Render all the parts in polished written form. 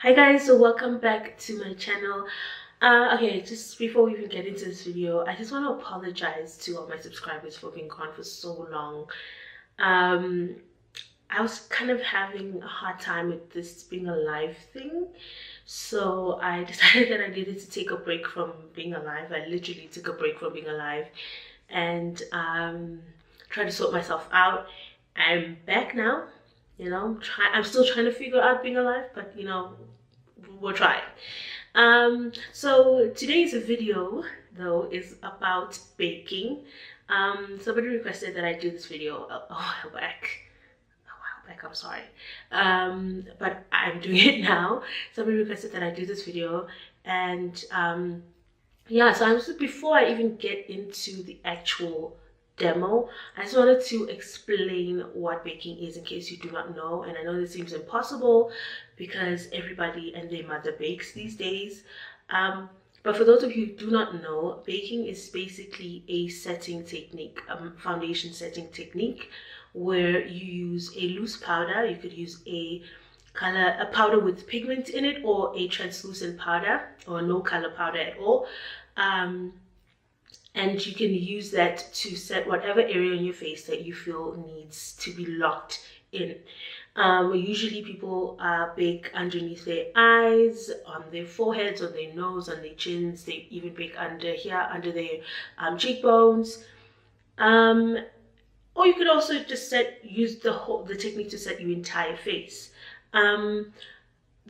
Hi guys, so welcome back to my channel. Okay, just before we even get into this video, I just want to apologize to all my subscribers for being gone for so long. I was kind of having a hard time with this being alive thing, so I decided that I needed to take a break from being alive. I literally took a break from being alive and try to sort myself out. I'm back now. I'm still trying to figure out being alive, but we'll try. So today's video though is about baking. Somebody requested that I do this video a while back. I'm sorry, but I'm doing it now. Somebody requested that I do this video, and yeah, so before I even get into the actual demo, I just wanted to explain what baking is in case you do not know. And I know this seems impossible because everybody and their mother bakes these days, but for those of you who do not know, baking is basically a setting technique, foundation setting technique, where you use a loose powder. You could use a powder with pigment in it, or a translucent powder, or no color powder at all. And you can use that to set whatever area on your face that you feel needs to be locked in. Usually people bake underneath their eyes, on their foreheads, on their nose, on their chins. They even bake under here, under their cheekbones. Or you could also just use the technique to set your entire face.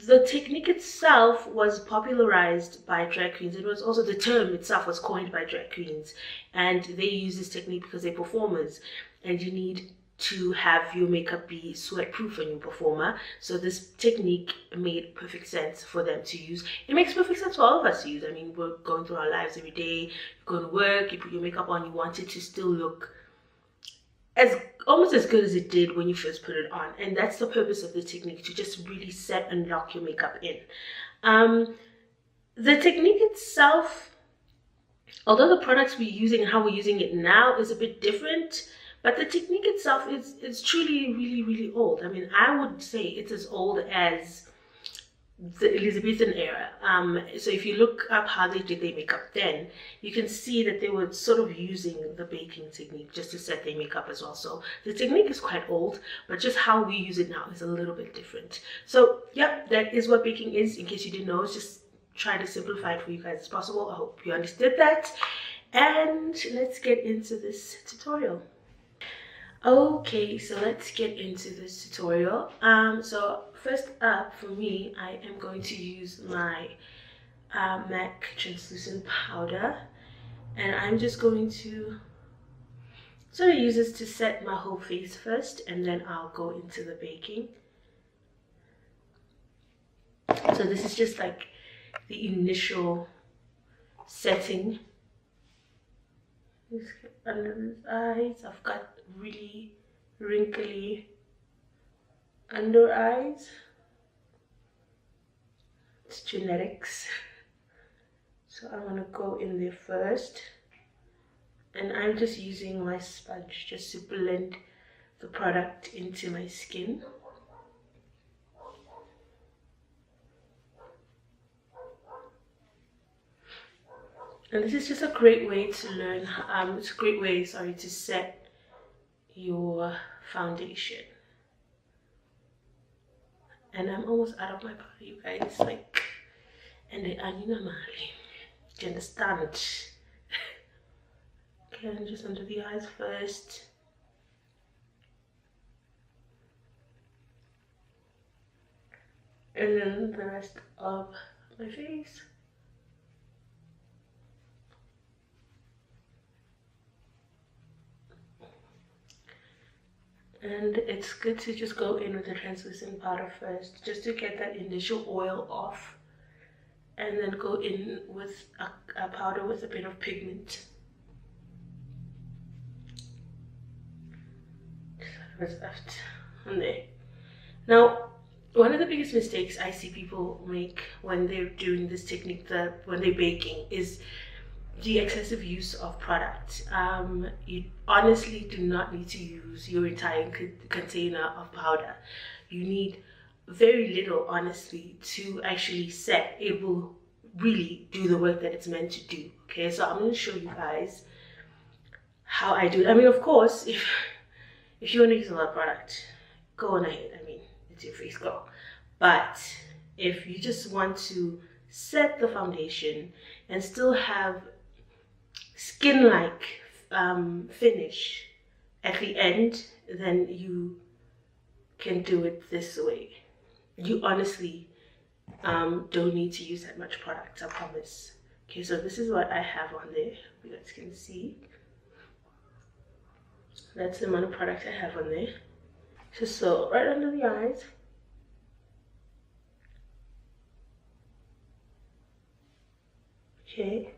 The technique itself was popularized by drag queens. It was also, the term itself was coined by drag queens, and they use this technique because they're performers, and you need to have your makeup be sweat proof on your performer. So this technique made perfect sense for them to use. It makes perfect sense for all of us to use. I mean, we're going through our lives every day. You go to work, you put your makeup on, you want it to still look almost as good as it did when you first put it on. And that's the purpose of the technique, to just really set and lock your makeup in. The technique itself, although the products we're using and how we're using it now is a bit different, but the technique itself is truly really old. I mean, I would say it's as old as the Elizabethan era. So if you look up how they did their makeup then, you can see that they were sort of using the baking technique just to set their makeup as well. So the technique is quite old, but just how we use it now is a little bit different. So yeah, that is what baking is. In case you didn't know, just try to simplify it for you guys as possible. I hope you understood that. And let's get into this tutorial. Okay, so let's get into this tutorial. So first up for me, I am going to use my M.A.C translucent powder, and I'm just going to sort of use this to set my whole face first, and then I'll go into the baking. So this is just like the initial setting. Under his eyes, I've got really wrinkly under eyes. It's genetics. So I want to go in there first, and I'm just using my sponge just to blend the product into my skin. And this is just a great way to learn, it's a great way, to set your foundation. And I'm almost out of my powder, you guys, like, and the anina mali. Do you understand? Okay, and just under the eyes first. And then the rest of my face. And it's good to just go in with the translucent powder first, just to get that initial oil off, and then go in with a powder with a bit of pigment. What's left on there. Now, one of the biggest mistakes I see people make when they're doing this technique, when they're baking, is the excessive use of product. You honestly do not need to use your entire container of powder. You need very little, honestly, to actually set. It will really do the work that it's meant to do. Okay, so I'm going to show you guys how I do it. I mean, of course, if you want to use a lot of product, go on ahead. I mean, it's your face, go. But if you just want to set the foundation and still have skin-like finish at the end, then you can do it this way. You honestly don't need to use that much product, I promise. Okay, so this is what I have on there. You guys can see. That's the amount of product I have on there. Just so right under the eyes. Okay.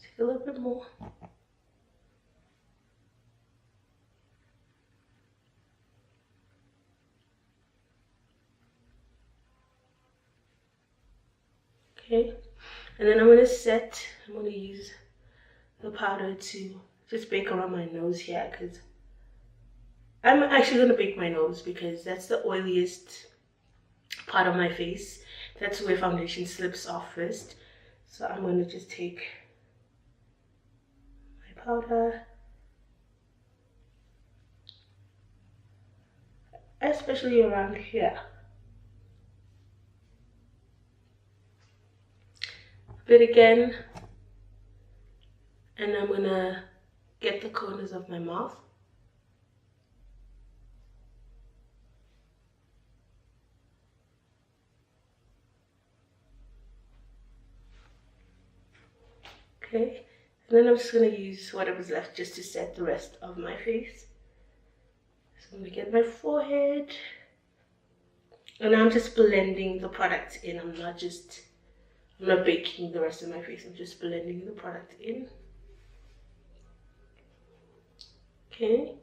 Take a little bit more. Okay, and then I'm going to use the powder to just bake around my nose here, because I'm actually going to bake my nose because that's the oiliest part of my face. That's where foundation slips off first. So I'm going to just take my powder, especially around here. Bit again, and I'm gonna get the corners of my mouth. Okay, and then I'm just gonna use whatever's left just to set the rest of my face. So I'm gonna get my forehead, and I'm just blending the product in. I'm not baking the rest of my face, I'm just blending the product in. Okay.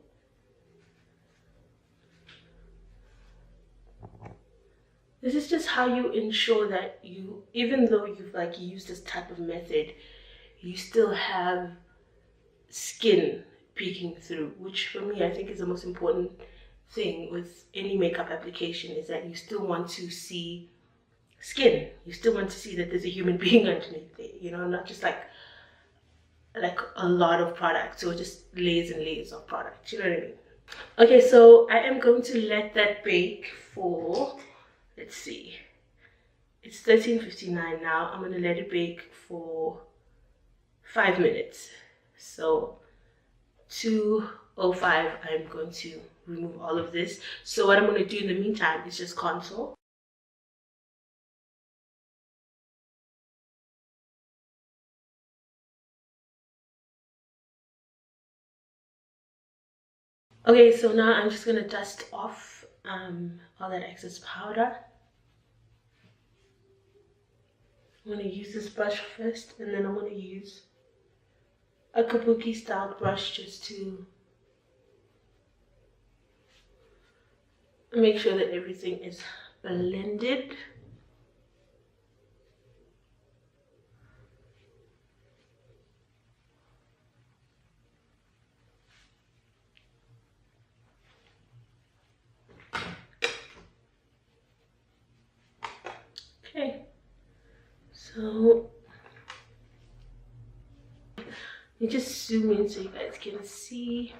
This is just how you ensure that you, even though you've used this type of method, you still have skin peeking through, which for me, I think is the most important thing with any makeup application, is that you still want to see skin. You still want to see that there's a human being underneath it, you know, not just like a lot of product or just layers and layers of product, you know what I mean? Okay, so I am going to let that bake for, let's see, it's 13:59 now. I'm going to let it bake for 5 minutes. So 2:05, I'm going to remove all of this. So what I'm going to do in the meantime is just contour. Okay, so now I'm just going to dust off all that excess powder. I'm going to use this brush first, and then I'm going to use a kabuki style brush just to make sure that everything is blended. Okay, so you just zoom in so you guys can see.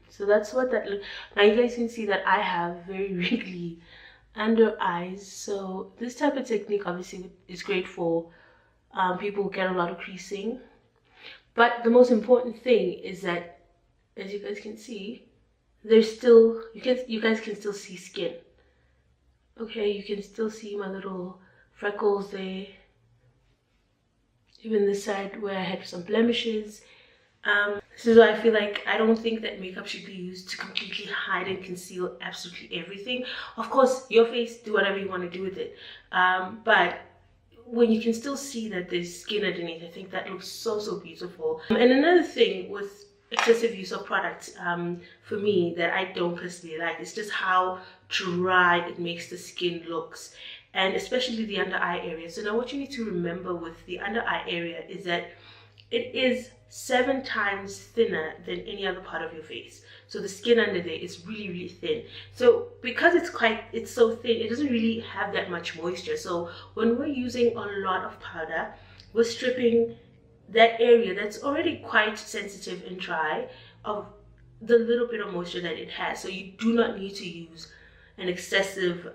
So that's what that looks. Now you guys can see that I have very wrinkly under eyes. So this type of technique obviously is great for people who get a lot of creasing. But the most important thing is that, as you guys can see, there's still, you guys can still see skin. Okay, you can still see my little freckles there. Even this side where I had some blemishes. This is why I feel like I don't think that makeup should be used to completely hide and conceal absolutely everything. Of course, your face, do whatever you want to do with it. But when you can still see that there's skin underneath, I think that looks so, so beautiful. And another thing with excessive use of products, for me, that I don't personally like, is just how dry it makes the skin looks. and especially the under eye area. So now what you need to remember with the under eye area is that it is 7 times thinner than any other part of your face. So the skin under there is really, really thin. So because it's so thin, it doesn't really have that much moisture. So when we're using a lot of powder, we're stripping that area that's already quite sensitive and dry of the little bit of moisture that it has. So you do not need to use an excessive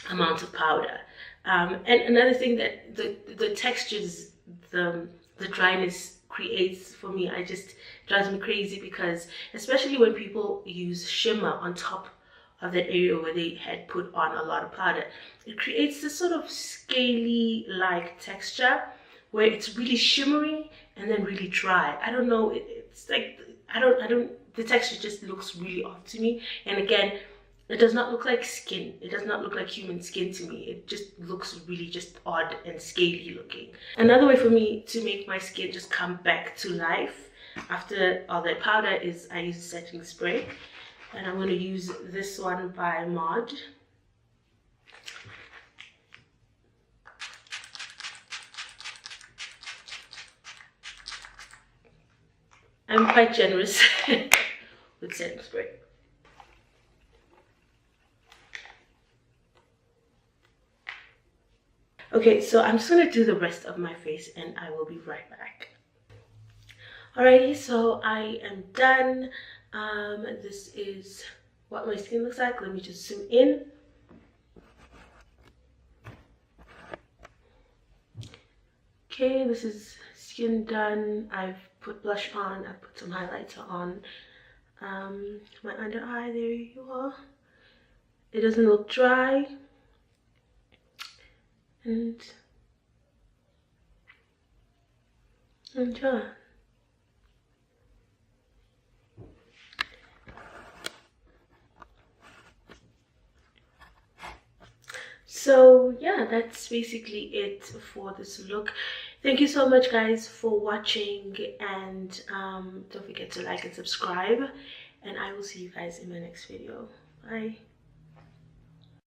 amount of powder. And another thing that the textures, the dryness creates for me, I just drives me crazy, because especially when people use shimmer on top of that area where they had put on a lot of powder, it creates this sort of scaly like texture where it's really shimmery and then really dry. I don't know, it's like the texture just looks really off to me. And again, it does not look like skin. It does not look like human skin to me. It just looks really just odd and scaly looking. Another way for me to make my skin just come back to life after all that powder is I use a setting spray. And I'm going to use this one by Mod. I'm quite generous with setting spray. Okay, so I'm just gonna do the rest of my face and I will be right back. Alrighty, so I am done. This is what my skin looks like. Let me just zoom in. Okay, this is skin done. I've put blush on, I've put some highlighter on. My under eye, there you are. It doesn't look dry. And I'm done. So yeah, that's basically it for this look. Thank you so much guys for watching, and don't forget to like and subscribe, and I will see you guys in my next video. Bye.